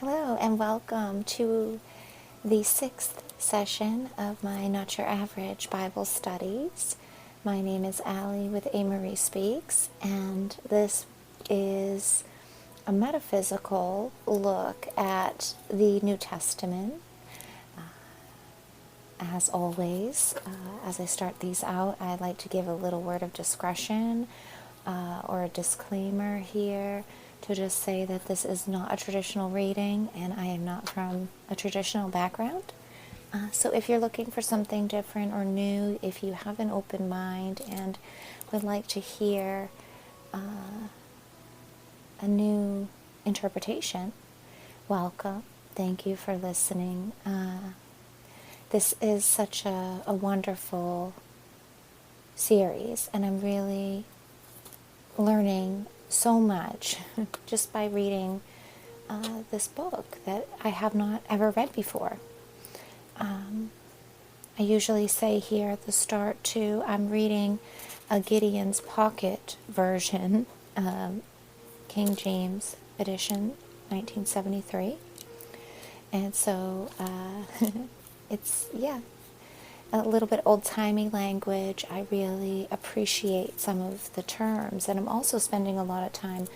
Hello and welcome to the sixth session of my Not Your Average Bible Studies. My name is Allie with A. Marie Speaks, and this is a metaphysical look at the New Testament. As always, as I start these out, I'd like to give a little word of discretion or a disclaimer here to just say that this is not a traditional reading and I am not from a traditional background. So if you're looking for something different or new, if you have an open mind and would like to hear a new interpretation, welcome. Thank you for listening. This is such a wonderful series, and I'm really learning so much just by reading this book that I have not ever read before. I usually say here at the start too, I'm reading a Gideon's Pocket version, King James edition, 1973. And so it's, a little bit old-timey language. I really appreciate some of the terms, and I'm also spending a lot of time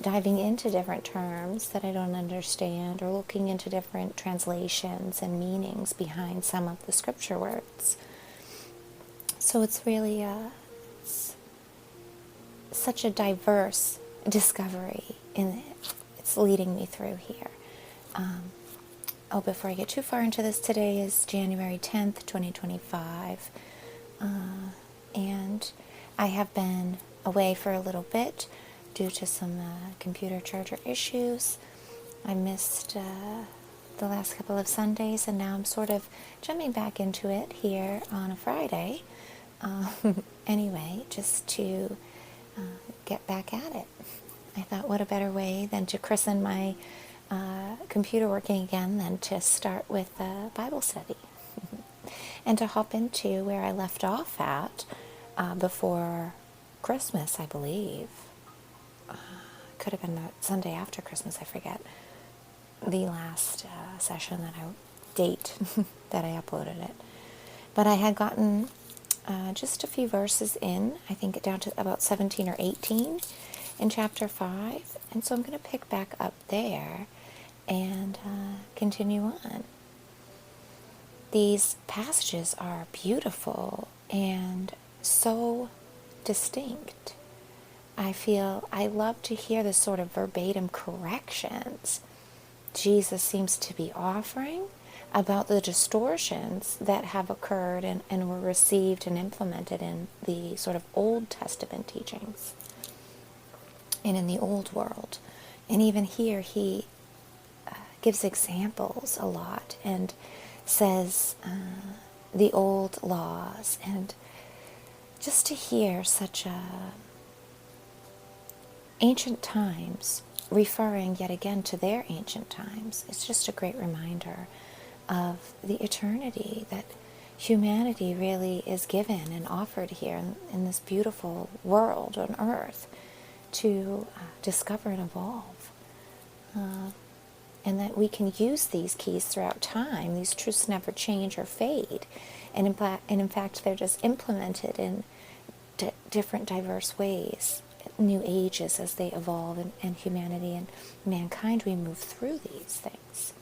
diving into different terms that I don't understand, or looking into different translations and meanings behind some of the scripture words. So it's really it's such a diverse discovery it's leading me through here. Before I get too far into this, today is January 10th, 2025, and I have been away for a little bit due to some computer charger issues. I missed the last couple of Sundays, and now I'm sort of jumping back into it here on a Friday. Anyway, just to get back at it. I thought, what a better way than to christen my computer working again than to start with a Bible study and to hop into where I left off at before Christmas, I believe. Could have been the Sunday after Christmas, I forget the last session date that I uploaded it. But I had gotten just a few verses in, I think down to about 17 or 18 in chapter 5, and so I'm going to pick back up there and continue on. These passages are beautiful and so distinct. I love to hear the sort of verbatim corrections Jesus seems to be offering about the distortions that have occurred and were received and implemented in the sort of Old Testament teachings and in the old world. And even here he gives examples a lot and says the old laws, and just to hear such ancient times referring yet again to their ancient times, it's just a great reminder of the eternity that humanity really is given and offered here in this beautiful world on earth to discover and evolve. And that we can use these keys throughout time. These truths never change or fade. And in fact, they're just implemented in different diverse ways, new ages as they evolve, and humanity and mankind, we move through these things.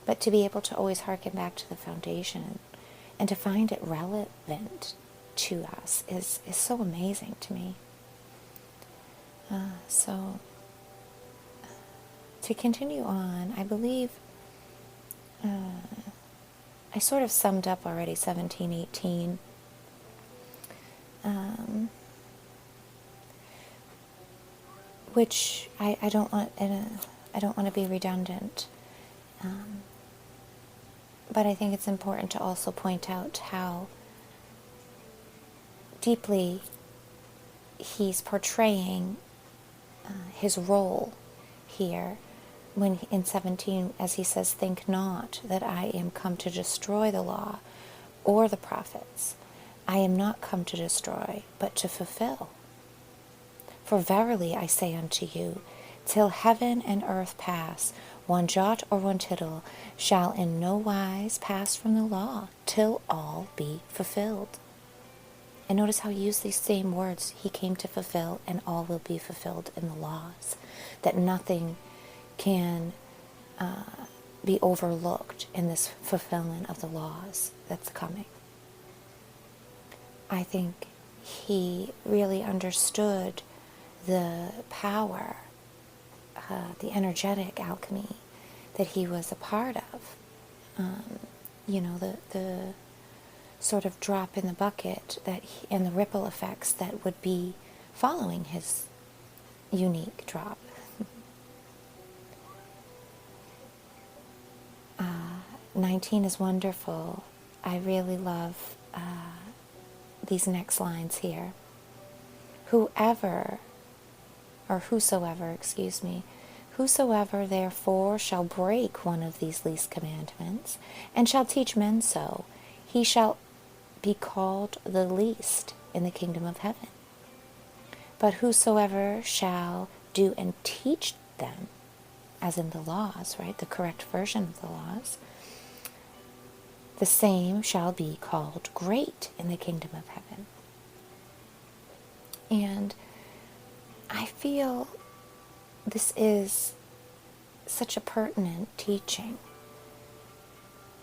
But to be able to always harken back to the foundation and to find it relevant to us is so amazing to me. So to continue on, I believe I sort of summed up already 17, 18. Which I don't want to be redundant. But I think it's important to also point out how deeply he's portraying his role here when in 17, as he says, "Think not that I am come to destroy the law or the prophets. I am not come to destroy, but to fulfill. For verily I say unto you, till heaven and earth pass, one jot or one tittle shall in no wise pass from the law till all be fulfilled. And notice how he used these same words. He came to fulfill, and all will be fulfilled in the laws. That nothing can be overlooked in this fulfillment of the laws that's coming. I think he really understood the power, the energetic alchemy that he was a part of. The sort of drop in the bucket and the ripple effects that would be following his unique drop. 19 is wonderful. I really love these next lines here. Whosoever, whosoever therefore shall break one of these least commandments, and shall teach men so, he shall be called the least in the kingdom of heaven. But whosoever shall do and teach them, as in the laws, right, the correct version of the laws, the same shall be called great in the kingdom of heaven. And I feel this is such a pertinent teaching,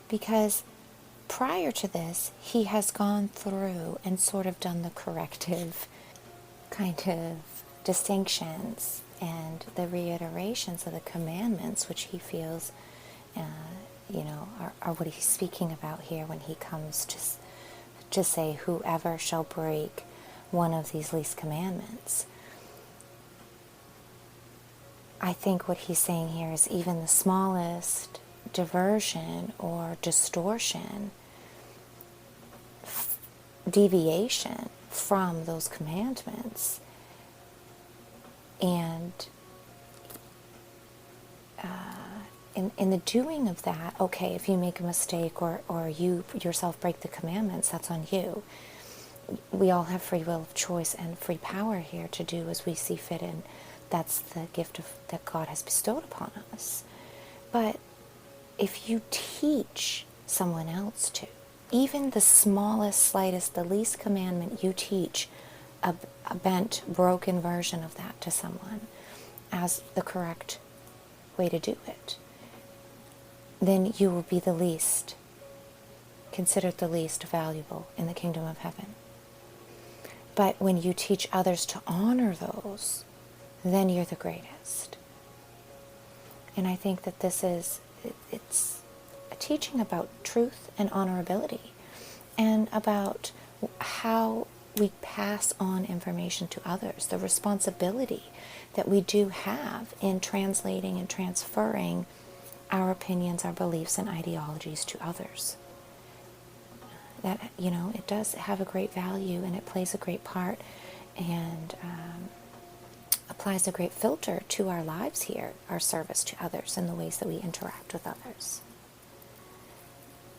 because prior to this, he has gone through and sort of done the corrective kind of distinctions and the reiterations of the commandments, which he feels, are what he's speaking about here when he comes to say, whoever shall break one of these least commandments. I think what he's saying here is even the smallest diversion or distortion, deviation from those commandments, and in the doing of that, okay, if you make a mistake or you yourself break the commandments, that's on you. We all have free will of choice and free power here to do as we see fit, and that's the gift that God has bestowed upon us. But if you teach someone else to, even the smallest, slightest, the least commandment, you teach a bent, broken version of that to someone as the correct way to do it, then you will be the least, considered the least valuable in the kingdom of heaven. But when you teach others to honor those, then you're the greatest. And I think that it's a teaching about truth and honorability, and about how we pass on information to others, the responsibility that we do have in translating and transferring our opinions, our beliefs, and ideologies to others. That, it does have a great value, and it plays a great part, and applies a great filter to our lives here, our service to others, and the ways that we interact with others.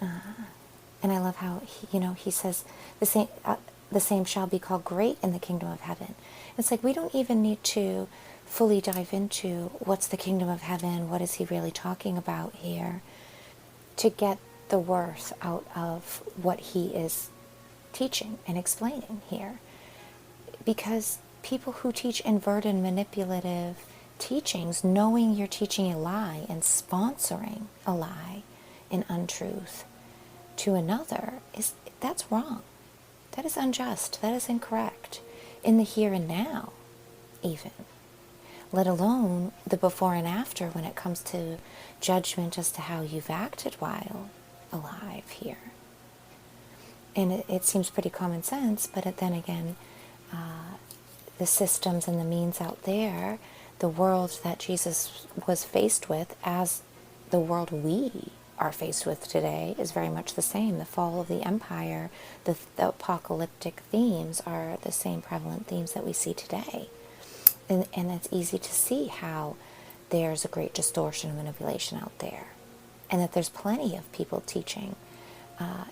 And I love how he says the same shall be called great in the kingdom of heaven. It's like we don't even need to fully dive into what's the kingdom of heaven, what is he really talking about here, to get the worth out of what he is teaching and explaining here. Because people who teach inverted, manipulative teachings, knowing you're teaching a lie and sponsoring a lie and untruth to another, that's wrong. That is unjust. That is incorrect. In the here and now, even. Let alone the before and after when it comes to judgment as to how you've acted while alive here. And it seems pretty common sense, but then again, the systems and the means out there, the world that Jesus was faced with as the world we are faced with today is very much the same. The fall of the empire, the apocalyptic themes are the same prevalent themes that we see today. And it's easy to see how there's a great distortion and manipulation out there. And that there's plenty of people teaching,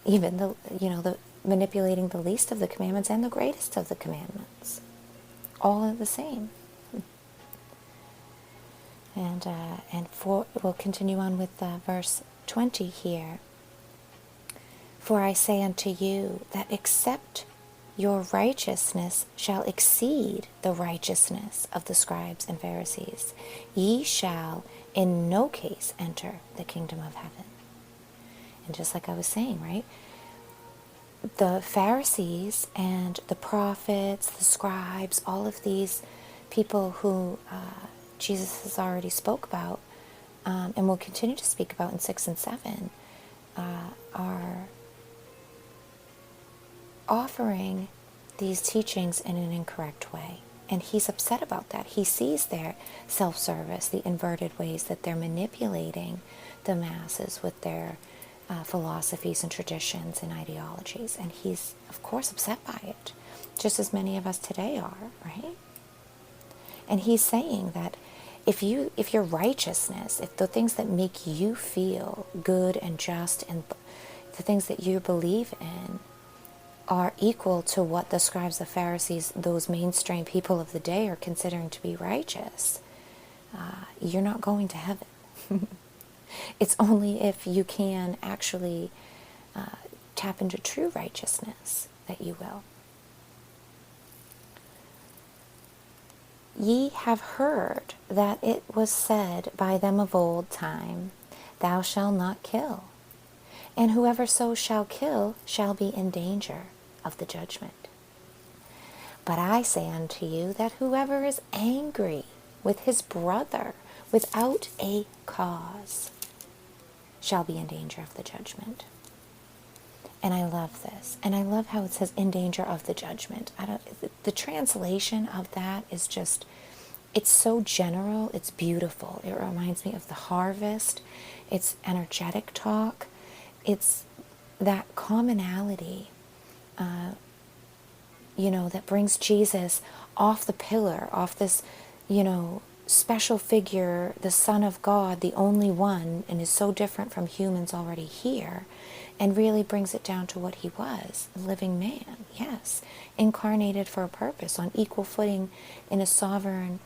even the manipulating the least of the commandments and the greatest of the commandments. All are the same. We'll continue on with verse 20 here. For I say unto you that except your righteousness shall exceed the righteousness of the scribes and Pharisees, ye shall in no case enter the kingdom of heaven. And just like I was saying, right? The Pharisees and the prophets, the scribes, all of these people who Jesus has already spoke about and will continue to speak about in 6 and 7 are offering these teachings in an incorrect way. And he's upset about that. He sees their self-service, the inverted ways that they're manipulating the masses with their philosophies and traditions and ideologies. And he's, of course, upset by it, just as many of us today are, right? And he's saying that if your righteousness, if the things that make you feel good and just and the things that you believe in are equal to what the scribes, the Pharisees, those mainstream people of the day are considering to be righteous, you're not going to heaven. It's only if you can actually tap into true righteousness that you will. Ye have heard that it was said by them of old time, Thou shalt not kill. And whoever so shall kill shall be in danger of the judgment. But I say unto you that whoever is angry with his brother without a cause shall be in danger of the judgment. And I love this. And I love how it says in danger of the judgment. The translation of that is just, it's so general, it's beautiful. It reminds me of the harvest. It's energetic talk. It's that commonality, that brings Jesus off the pillar, off this, special figure, the Son of God, the only one, and is so different from humans already here, and really brings it down to what he was, a living man, yes, incarnated for a purpose, on equal footing in a sovereign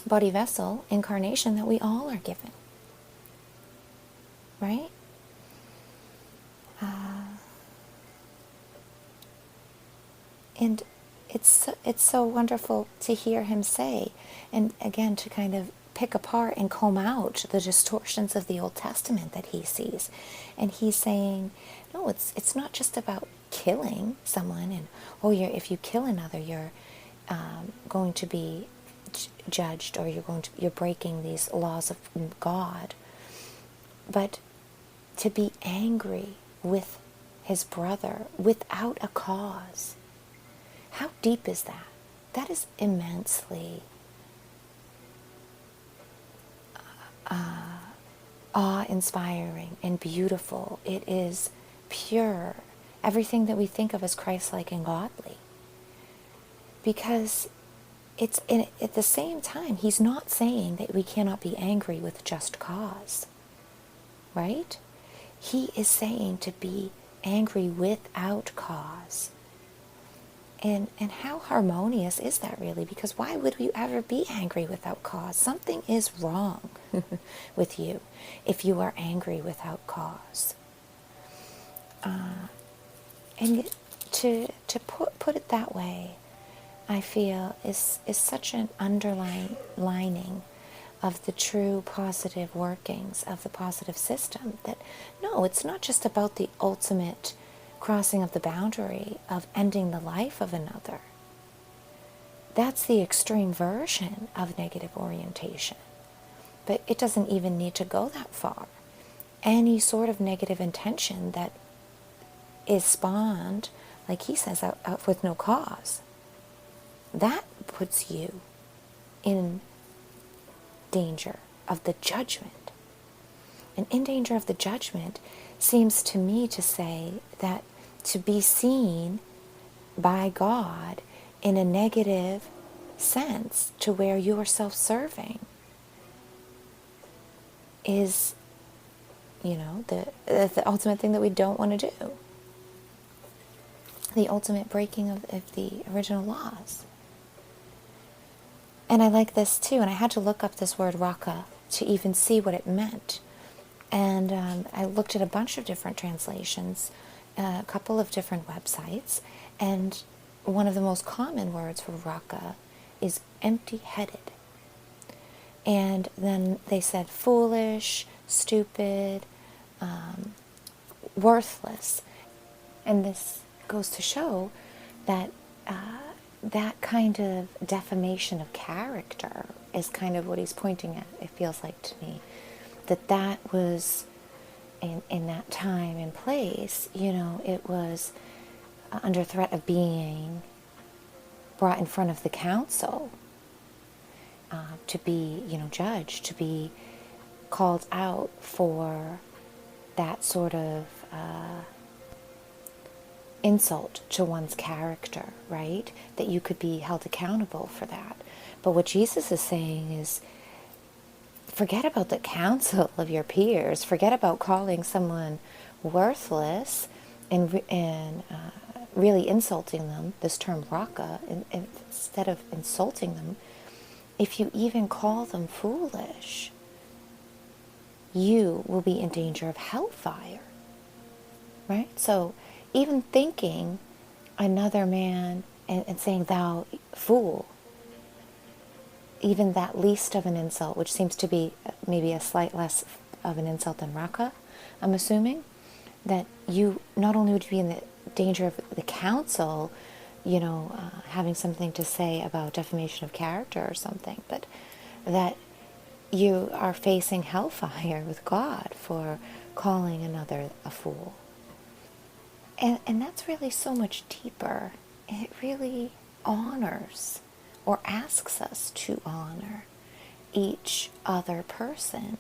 body vessel incarnation that we all are given. Right? And it's so wonderful to hear him say, and again to kind of pick apart and comb out the distortions of the Old Testament that he sees. And he's saying, no, it's not just about killing someone, and if you kill another, you're going to be judged, or you're breaking these laws of God. But to be angry with his brother without a cause. How deep is that? That is immensely awe-inspiring and beautiful. It is pure. Everything that we think of as Christ-like and godly. Because at the same time, he's not saying that we cannot be angry with just cause. Right? He is saying to be angry without cause. And how harmonious is that really? Because why would we ever be angry without cause? Something is wrong with you if you are angry without cause. And to put it that way, I feel is such an underlining of the true positive workings of the positive system. That no, it's not just about the ultimate crossing of the boundary of ending the life of another. That's the extreme version of negative orientation. But it doesn't even need to go that far. Any sort of negative intention that is spawned, like he says, out with no cause, that puts you in danger of the judgment. And in danger of the judgment seems to me to say that to be seen by God in a negative sense, to where you are self-serving, is, the ultimate thing that we don't want to do. The ultimate breaking of the original laws. And I like this too, and I had to look up this word raka to even see what it meant. And I looked at a bunch of different translations, a couple of different websites, and one of the most common words for raka is empty-headed. And then they said foolish, stupid, worthless. And this goes to show that that kind of defamation of character is kind of what he's pointing at, it feels like to me. That was, in that time and place, it was under threat of being brought in front of the council, to be, judged, to be called out for that sort of insult to one's character, right? That you could be held accountable for that. But what Jesus is saying is, forget about the counsel of your peers. Forget about calling someone worthless and really insulting them, this term raka, instead of insulting them. If you even call them foolish, you will be in danger of hellfire, right? So even thinking another man and saying, thou fool, even that least of an insult, which seems to be maybe a slight less of an insult than raka, I'm assuming, that you not only would be in the danger of the council, having something to say about defamation of character or something, but that you are facing hellfire with God for calling another a fool. And that's really so much deeper. It really honors, or asks us to honor, each other person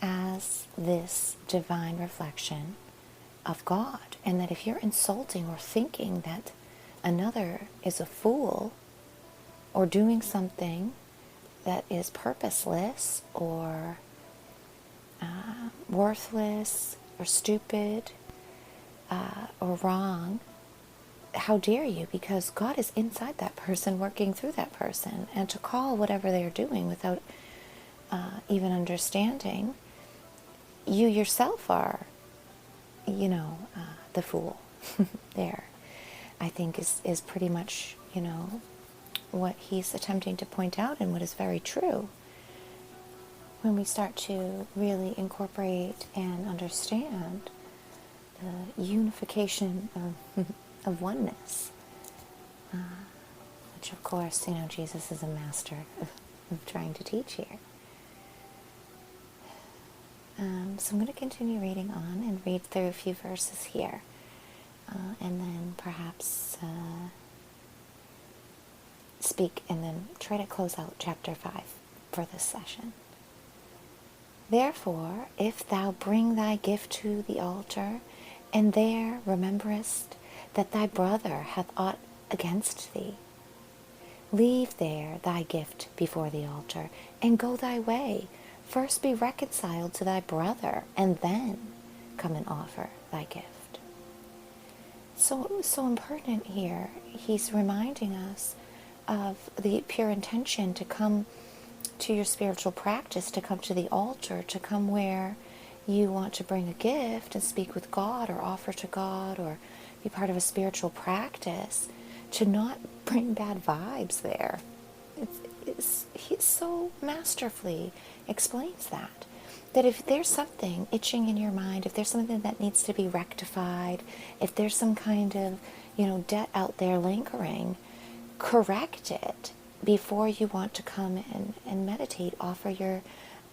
as this divine reflection of God. And that if you're insulting or thinking that another is a fool, or doing something that is purposeless, or worthless, or stupid, or wrong, how dare you? Because God is inside that person, working through that person. And to call whatever they're doing without even understanding, you yourself are, the fool there, I think is pretty much, what he's attempting to point out, and what is very true. When we start to really incorporate and understand the unification of oneness, which of course, Jesus is a master of trying to teach here. So I'm going to continue reading on and read through a few verses here, and then perhaps speak and then try to close out chapter 5 for this session. Therefore, if thou bring thy gift to the altar, and there rememberest that thy brother hath aught against thee, leave there thy gift before the altar, and go thy way. First be reconciled to thy brother, and then come and offer thy gift. So important here. He's reminding us of the pure intention to come to your spiritual practice, to come to the altar, to come where you want to bring a gift and speak with God, or offer to God, or be part of a spiritual practice, to not bring bad vibes there. He so masterfully explains that if there's something itching in your mind, if there's something that needs to be rectified, if there's some kind of, debt out there lingering, correct it before you want to come and meditate. Offer your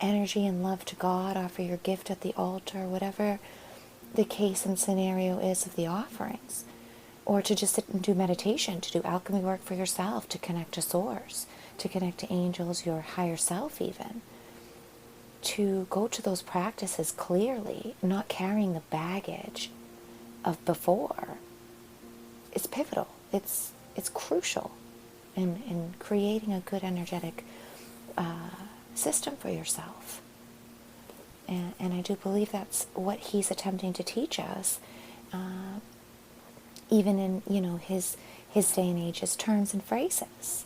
energy and love to God, offer your gift at the altar, whatever the case and scenario is of the offerings. Or to just sit and do meditation, to do alchemy work for yourself, to connect to Source, to connect to angels, your higher self even. To go to those practices clearly, not carrying the baggage of before, is pivotal. It's crucial in creating a good energetic system for yourself. And I do believe that's what he's attempting to teach us, even in his day and age, his terms and phrases.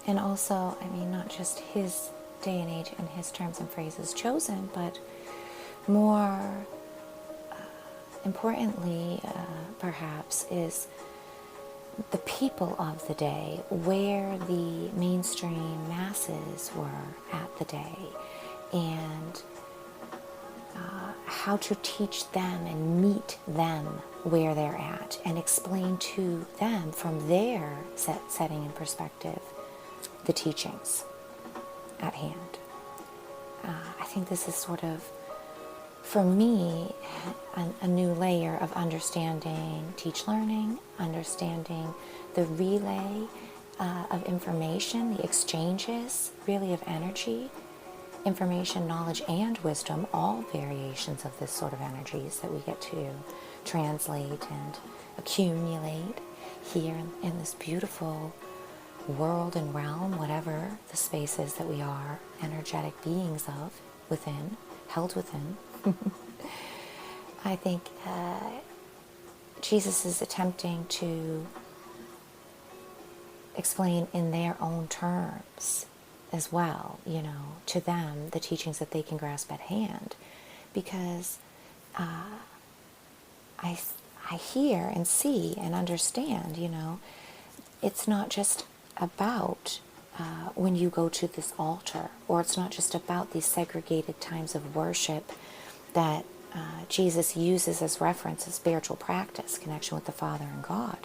And also, I mean, not just his day and age and his terms and phrases chosen, but more importantly, perhaps, is the people of the day, where the mainstream masses were at the day, and how to teach them and meet them where they're at, and explain to them from their setting and perspective the teachings at hand. I think this is sort of, for me, a new layer of understanding teach learning, understanding the relay of information, the exchanges really of energy, information, knowledge, and wisdom, all variations of this sort of energies that we get to translate and accumulate here in this beautiful world and realm, whatever the space is that we are energetic beings of, within, held within. I think Jesus is attempting to explain in their own terms as well, to them, the teachings that they can grasp at hand. Because I hear and see and understand, it's not just about when you go to this altar, or it's not just about these segregated times of worship that Jesus uses as reference as spiritual practice, connection with the Father and God.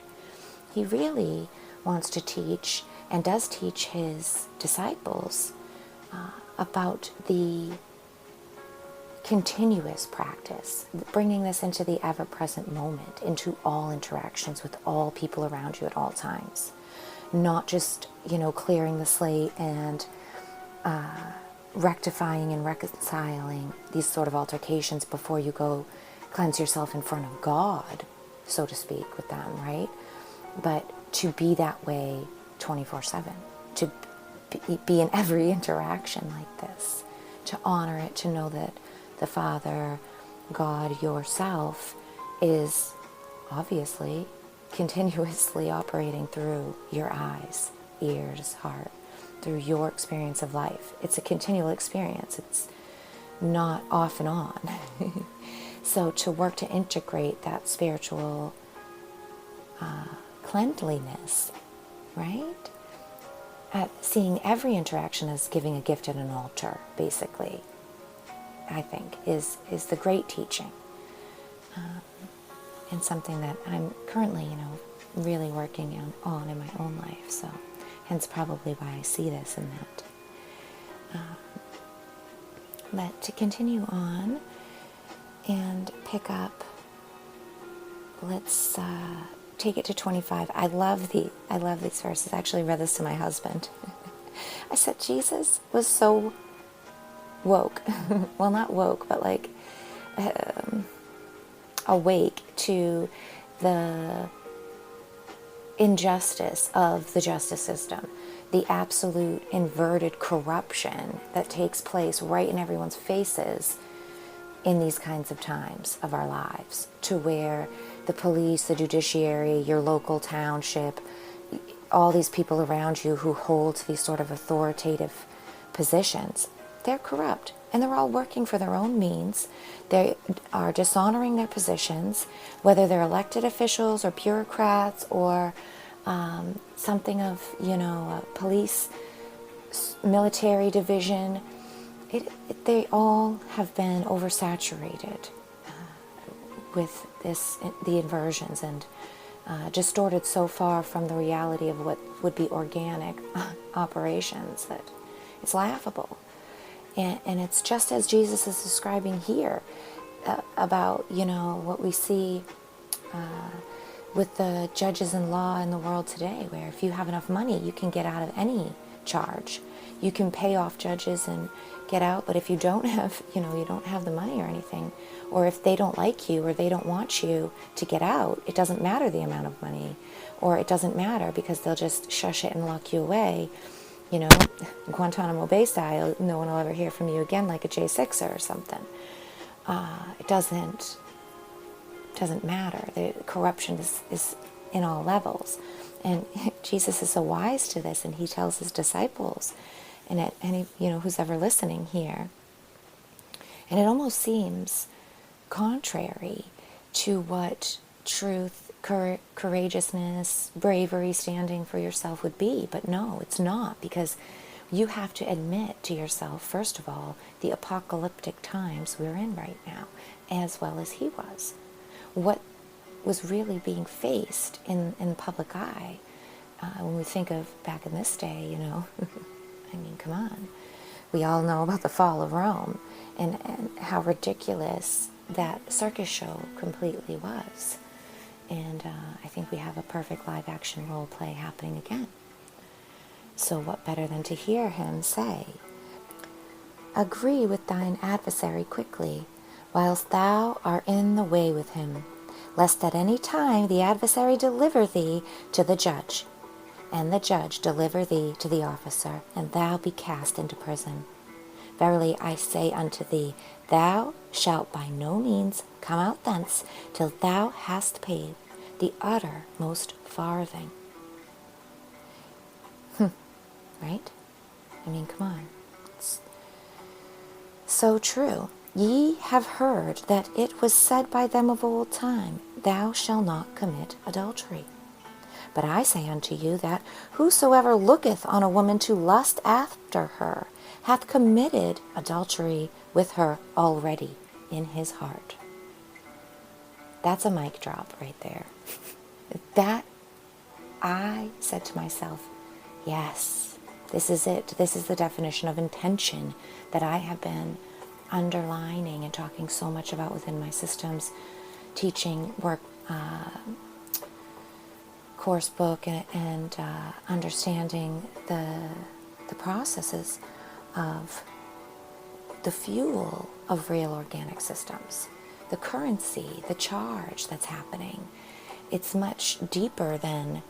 He really wants to teach, and does teach his disciples, about the continuous practice, bringing this into the ever-present moment, into all interactions with all people around you at all times. Not just, clearing the slate and rectifying and reconciling these sort of altercations before you go cleanse yourself in front of God, so to speak, with them, right? But to be that way 24/7, to be in every interaction like this, to honor it, to know that the Father, God, yourself, is obviously continuously operating through your eyes, ears, heart, through your experience of life. It's a continual experience. It's not off and on. So to work to integrate that spiritual cleanliness, right? At seeing every interaction as giving a gift at an altar, basically, I think, is the great teaching. And something that I'm currently, really working on in my own life. So, hence probably why I see this and that. But to continue on and pick up, let's take it to 25. I love these verses. I actually read this to my husband. I said, Jesus was so woke. Well, not woke, but like awake to the injustice of the justice system, the absolute inverted corruption that takes place right in everyone's faces in these kinds of times of our lives, to where the police, the judiciary, your local township, all these people around you who hold these sort of authoritative positions, they're corrupt. And they're all working for their own means. They are dishonoring their positions, whether they're elected officials or bureaucrats or something of, a police, military division. They all have been oversaturated with the inversions, and distorted so far from the reality of what would be organic operations that it's laughable. And it's just as Jesus is describing here about, what we see with the judges in law in the world today, where if you have enough money, you can get out of any charge. You can pay off judges and get out, but if you don't have, you don't have the money or anything, or if they don't like you or they don't want you to get out, it doesn't matter the amount of money, or it doesn't matter because they'll just shush it and lock you away. Guantanamo Bay style, no one will ever hear from you again, like a J6er or something. It doesn't matter. The corruption is in all levels. And Jesus is so wise to this, and he tells his disciples, and any who's ever listening here, and it almost seems contrary to what truth, courageousness, bravery, standing for yourself would be. But no, it's not, because you have to admit to yourself, first of all, the apocalyptic times we're in right now, as well as he was. What was really being faced in the public eye, when we think of back in this day, I mean, come on. We all know about the fall of Rome and how ridiculous that circus show completely was. And I think we have a perfect live action role play happening again. So what better than to hear him say, "Agree with thine adversary quickly, whilst thou art in the way with him, lest at any time the adversary deliver thee to the judge, and the judge deliver thee to the officer, and thou be cast into prison. Verily I say unto thee, thou shalt by no means come out thence till thou hast paid the uttermost farthing." Right? I mean, come on. It's so true. Ye have heard that it was said by them of old time, thou shalt not commit adultery. But I say unto you that whosoever looketh on a woman to lust after her hath committed adultery with her already in his heart. That's a mic drop right there. That, I said to myself, yes, this is it. This is the definition of intention that I have been underlining and talking so much about within my systems teaching work, course book, and understanding the processes of the fuel of real organic systems, the currency, the charge that's happening. It's much deeper than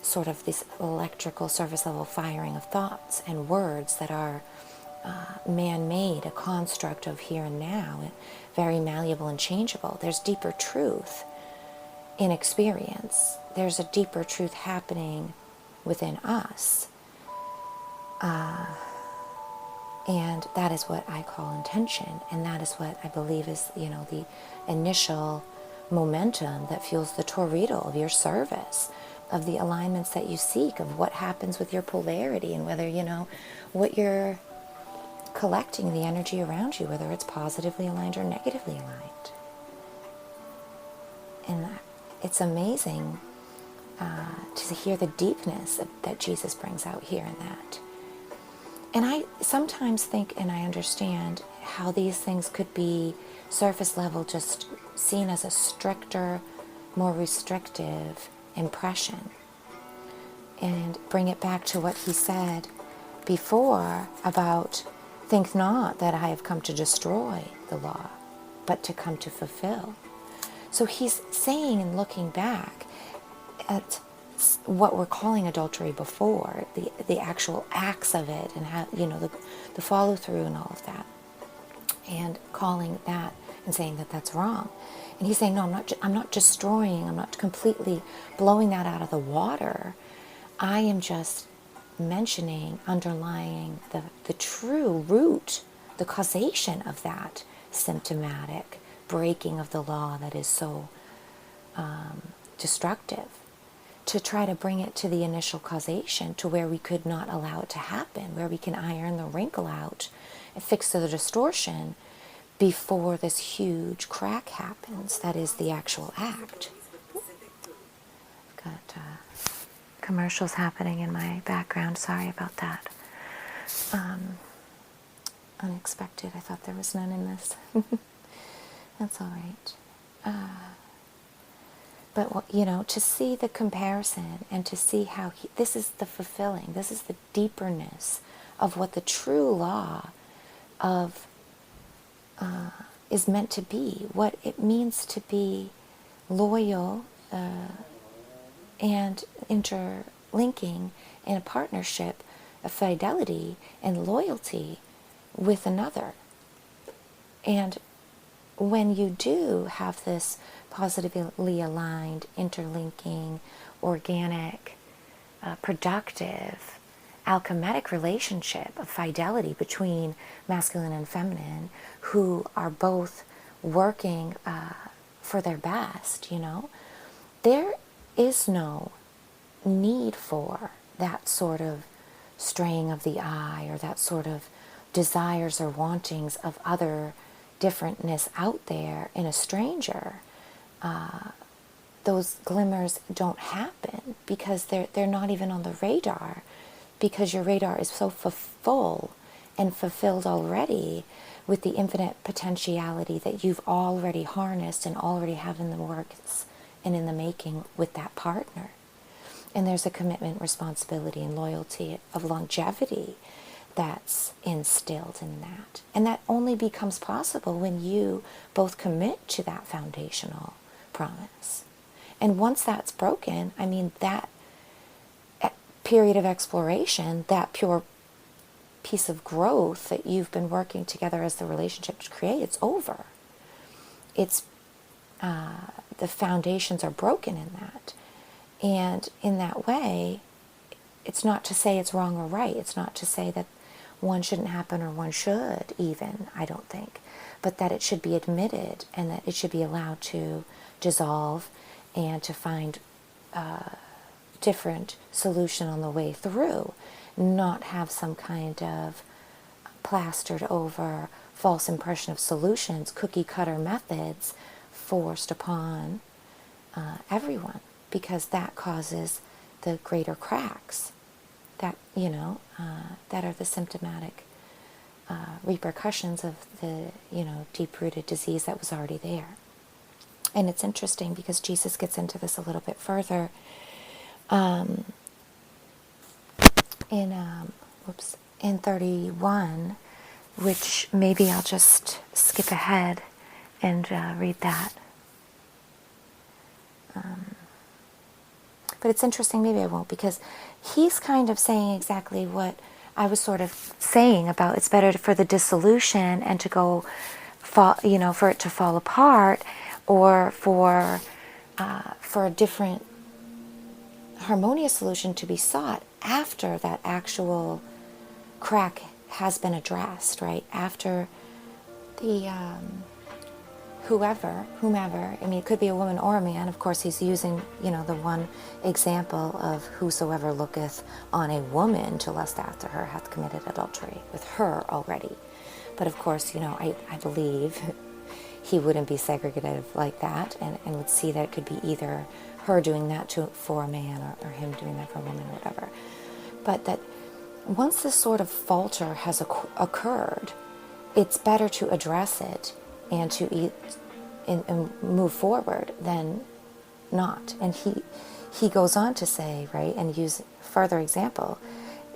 sort of this electrical surface level firing of thoughts and words that are man-made, a construct of here and now, very malleable and changeable. There's deeper truth in experience. There's a deeper truth happening within us. And that is what I call intention. And that is what I believe is, the initial momentum that fuels the torpedo of your service, of the alignments that you seek, of what happens with your polarity, and whether, what you're collecting, the energy around you, whether it's positively aligned or negatively aligned. And it's amazing to hear the deepness that Jesus brings out here in that. And I sometimes think, and I understand how these things could be surface level, just seen as a stricter, more restrictive impression. And bring it back to what he said before about, think not that I have come to destroy the law, but to come to fulfill. So he's saying and looking back at what we're calling adultery before, the actual acts of it, and how, the follow through and all of that, and calling that and saying that that's wrong. And he's saying, no, I'm not destroying, I'm not completely blowing that out of the water. I am just mentioning, underlying the true root, the causation of that symptomatic breaking of the law that is so destructive, to try to bring it to the initial causation, to where we could not allow it to happen, where we can iron the wrinkle out and fix the distortion before this huge crack happens. That is the actual act. I've got commercials happening in my background. Sorry about that. Unexpected. I thought there was none in this. That's all right. But, to see the comparison and to see how this is the fulfilling, this is the deeperness of what the true law of is meant to be, what it means to be loyal and interlinking in a partnership of fidelity and loyalty with another. And when you do have this positively aligned, interlinking, organic, productive, alchemic relationship of fidelity between masculine and feminine, who are both working for their best, there is no need for that sort of straying of the eye or that sort of desires or wantings of other differentness out there in a stranger. Those glimmers don't happen because they're not even on the radar, because your radar is so full and fulfilled already with the infinite potentiality that you've already harnessed and already have in the works and in the making with that partner. And there's a commitment, responsibility, and loyalty of longevity that's instilled in that. And that only becomes possible when you both commit to that foundational promise. And once that's broken, that period of exploration, that pure piece of growth that you've been working together as the relationship to create, it's over. It's the foundations are broken in that. And in that way, it's not to say it's wrong or right. It's not to say that one shouldn't happen or one should even, I don't think. But that it should be admitted and that it should be allowed to dissolve and to find a different solution on the way through. Not have some kind of plastered over false impression of solutions, cookie cutter methods forced upon everyone. Because that causes the greater cracks that, that are the symptomatic repercussions of the, deep-rooted disease that was already there. And it's interesting because Jesus gets into this a little bit further in 31, which maybe I'll just skip ahead and read that. But it's interesting, maybe I won't, because he's kind of saying exactly what I was sort of saying about it's better for the dissolution and to go, for it to fall apart, or for a different harmonious solution to be sought after that actual crack has been addressed, right? After the whomever, it could be a woman or a man. Of course, he's using, the one example of whosoever looketh on a woman to lust after her hath committed adultery with her already. But of course, I believe he wouldn't be segregative like that and would see that it could be either her doing that for a man or him doing that for a woman or whatever. But that once this sort of falter has occurred, it's better to address it and to and move forward than not. And he goes on to say, right, and use further example,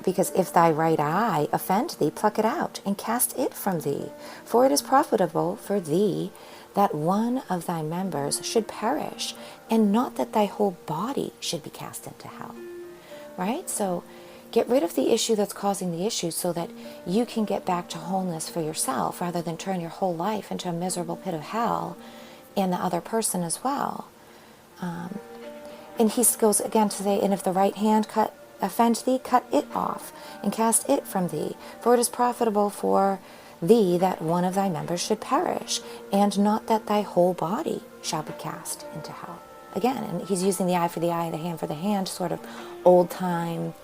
because if thy right eye offend thee, pluck it out and cast it from thee. For it is profitable for thee that one of thy members should perish, and not that thy whole body should be cast into hell. Right? So get rid of the issue that's causing the issue so that you can get back to wholeness for yourself, rather than turn your whole life into a miserable pit of hell and the other person as well. And he goes again to say, and if the right hand offend thee, cut it off and cast it from thee. For it is profitable for thee that one of thy members should perish, and not that thy whole body shall be cast into hell. Again, and he's using the eye for the eye, the hand for the hand, sort of old-time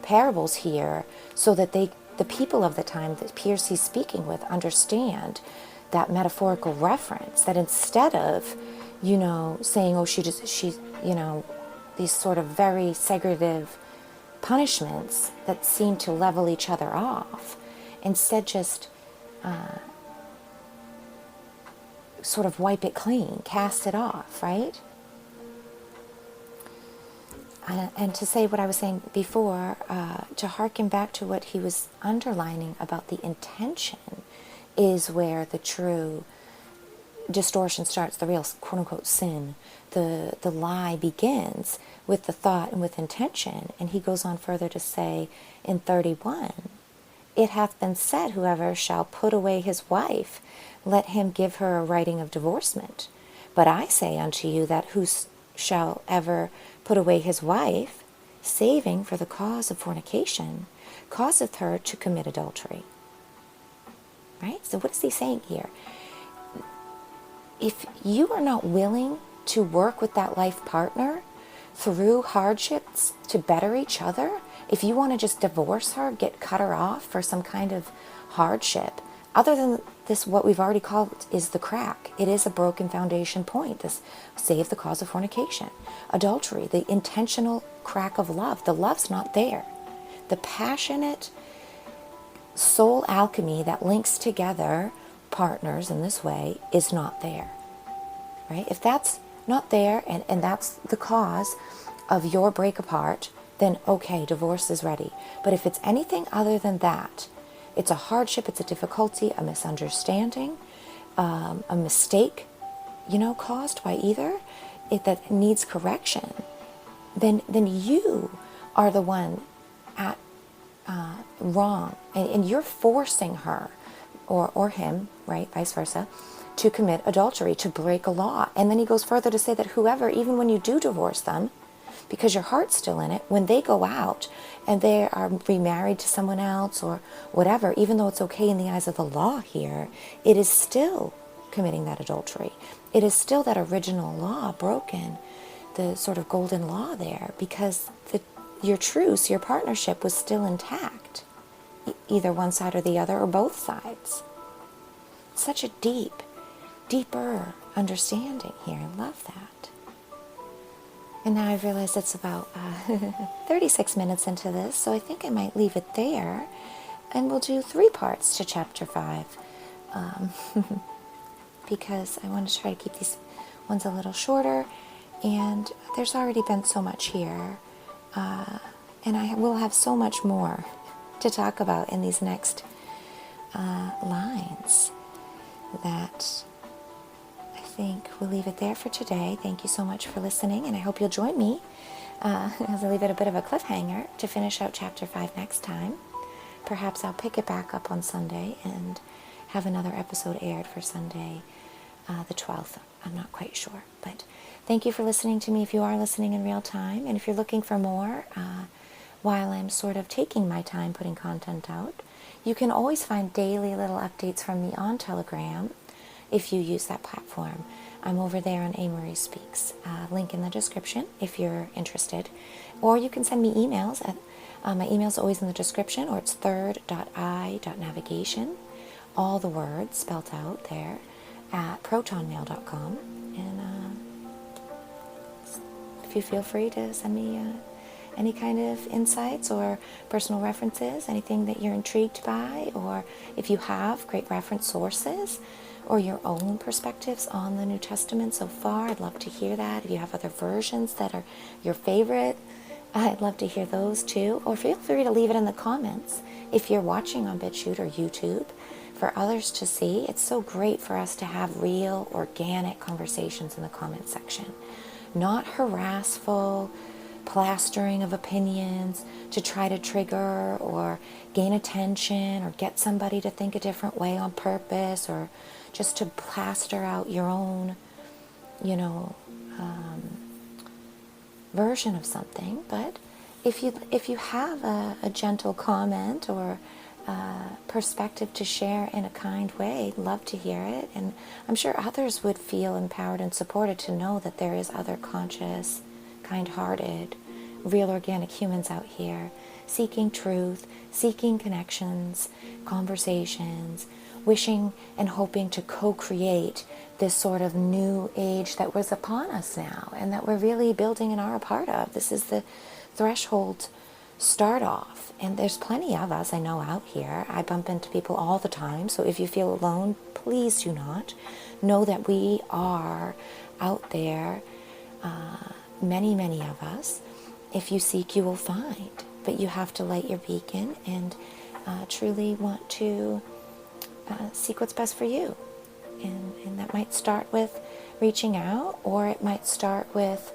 parables here, so that the people of the time that Pierce he's speaking with understand that metaphorical reference, that instead of, saying, oh, she's, these sort of very segregative punishments that seem to level each other off, instead just sort of wipe it clean, cast it off, right? And to say what I was saying before, to hearken back to what he was underlining about the intention is where the true distortion starts, the real quote-unquote sin. The lie begins with the thought and with intention. And he goes on further to say in 31, it hath been said, whoever shall put away his wife, let him give her a writing of divorcement. But I say unto you that shall ever put away his wife, saving for the cause of fornication, causeth her to commit adultery. Right? So what is he saying here? If you are not willing to work with that life partner through hardships to better each other, if you want to just divorce her, cut her off for some kind of hardship, other than this, what we've already called is the crack. It is a broken foundation point. This save the cause of fornication. Adultery, the intentional crack of love. The love's not there. The passionate soul alchemy that links together partners in this way is not there. Right? If that's not there and that's the cause of your break apart, then okay, divorce is ready. But if it's anything other than that, it's a hardship, it's a difficulty, a misunderstanding, a mistake, caused by either, that needs correction, then you are the one at wrong, and you're forcing her or him, right, vice versa, to commit adultery, to break a law. And then he goes further to say that whoever, even when you do divorce them, because your heart's still in it, when they go out and they are remarried to someone else or whatever, even though it's okay in the eyes of the law here, it is still committing that adultery. It is still that original law broken, the sort of golden law there, because your truce, your partnership was still intact, either one side or the other or both sides. Such a deeper understanding here. I love that. And now I've realized it's about 36 minutes into this, so I think I might leave it there. And we'll do 3 parts to Chapter 5. Because I want to try to keep these ones a little shorter. And there's already been so much here. And I will have so much more to talk about in these next lines that I think we'll leave it there for today. Thank you so much for listening, and I hope you'll join me as I leave it a bit of a cliffhanger to finish out Chapter 5 next time. Perhaps I'll pick it back up on Sunday and have another episode aired for Sunday the 12th. I'm not quite sure, but thank you for listening to me if you are listening in real time, and if you're looking for more while I'm sort of taking my time putting content out, you can always find daily little updates from me on Telegram if you use that platform. I'm over there on Marie Speaks. Link in the description if you're interested. Or you can send me emails. My email's always in the description, or it's third.i.navigation, all the words spelled out there, at protonmail.com. And if you feel free to send me any kind of insights or personal references, anything that you're intrigued by, or if you have great reference sources or your own perspectives on the New Testament so far, I'd love to hear that. If you have other versions that are your favorite, I'd love to hear those too. Or feel free to leave it in the comments if you're watching on BitChute or YouTube for others to see. It's so great for us to have real, organic conversations in the comment section. Not harassful plastering of opinions to try to trigger or gain attention or get somebody to think a different way on purpose, or just to plaster out your own, version of something. But if you have a gentle comment or perspective to share in a kind way, love to hear it. And I'm sure others would feel empowered and supported to know that there is other conscious, kind-hearted, real organic humans out here seeking truth, seeking connections, conversations, wishing and hoping to co-create this sort of new age that was upon us now and that we're really building and are a part of. This is the threshold start off, and there's plenty of us I know out here. I bump into people all the time, so if you feel alone, please do not. Know that we are out there, many of us. If you seek, you will find, but you have to light your beacon and truly want to seek what's best for you. And that might start with reaching out, or it might start with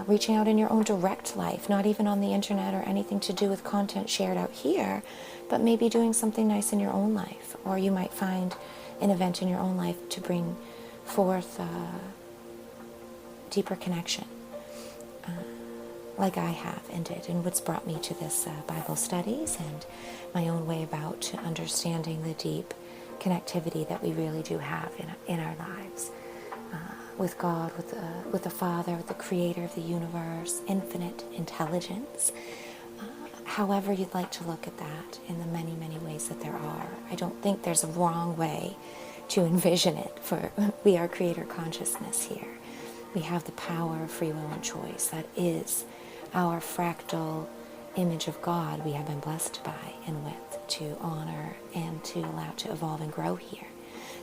reaching out in your own direct life, not even on the internet or anything to do with content shared out here, but maybe doing something nice in your own life. Or you might find an event in your own life to bring forth deeper connection, like I have and did, and what's brought me to this Bible studies and my own way about understanding the deep connectivity that we really do have in our lives. With God, with the Father, with the Creator of the universe, infinite intelligence. However you'd like to look at that, in the many, many ways that there are. I don't think there's a wrong way to envision it, for we are creator consciousness here. We have the power of free will and choice. That is our fractal image of God we have been blessed by and with to honor and to allow to evolve and grow here.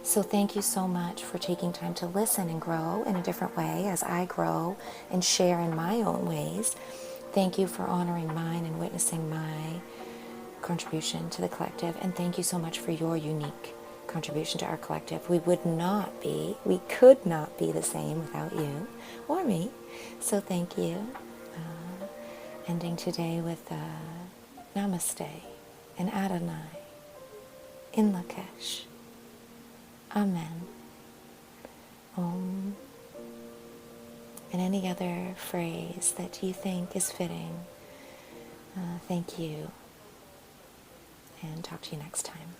So thank you so much for taking time to listen and grow in a different way as I grow and share in my own ways. Thank you for honoring mine and witnessing my contribution to the collective. And thank you so much for your unique contribution to our collective. We could not be the same without you or me. So thank you. Ending today with Namaste and Adonai in Lakesh. Amen. Om. And any other phrase that you think is fitting. Thank you. And talk to you next time.